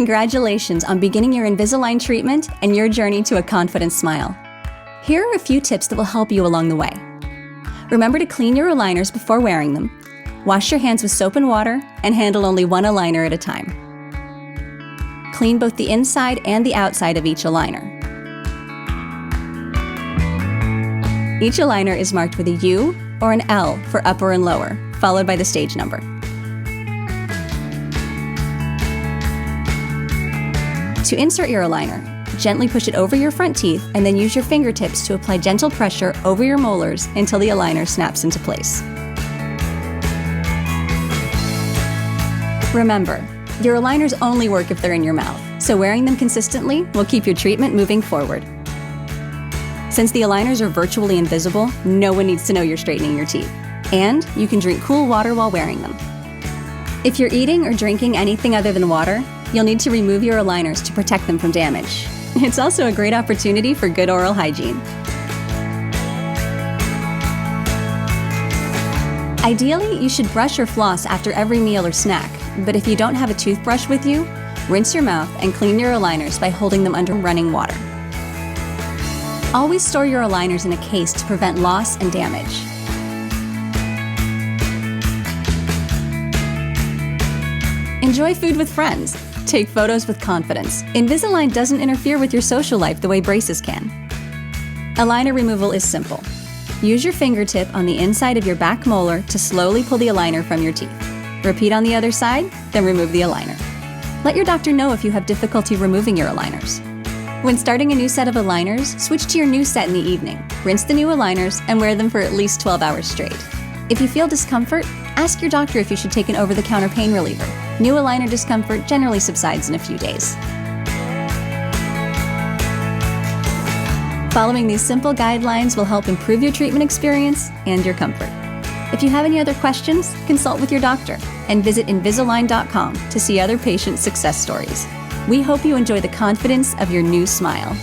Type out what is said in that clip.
Congratulations on beginning your Invisalign treatment and your journey to a confident smile. Here are a few tips that will help you along the way. Remember to clean your aligners before wearing them. Wash your hands with soap and water and handle only one aligner at a time. Clean both the inside and the outside of each aligner. Each aligner is marked with a U or an L for upper and lower, followed by the stage number. To insert your aligner, gently push it over your front teeth and then use your fingertips to apply gentle pressure over your molars until the aligner snaps into place. Remember, your aligners only work if they're in your mouth, so wearing them consistently will keep your treatment moving forward. Since the aligners are virtually invisible, no one needs to know you're straightening your teeth. And you can drink cool water while wearing them. If you're eating or drinking anything other than water, you'll need to remove your aligners to protect them from damage. It's also a great opportunity for good oral hygiene. Ideally, you should brush or floss after every meal or snack, but if you don't have a toothbrush with you, rinse your mouth and clean your aligners by holding them under running water. Always store your aligners in a case to prevent loss and damage. Enjoy food with friends. Take photos with confidence. Invisalign doesn't interfere with your social life the way braces can. Aligner removal is simple. Use your fingertip on the inside of your back molar to slowly pull the aligner from your teeth. Repeat on the other side, then remove the aligner. Let your doctor know if you have difficulty removing your aligners. When starting a new set of aligners, switch to your new set in the evening. Rinse the new aligners and wear them for at least 12 hours straight. If you feel discomfort, ask your doctor if you should take an over-the-counter pain reliever. New aligner discomfort generally subsides in a few days. Following these simple guidelines will help improve your treatment experience and your comfort. If you have any other questions, consult with your doctor and visit Invisalign.com to see other patient success stories. We hope you enjoy the confidence of your new smile.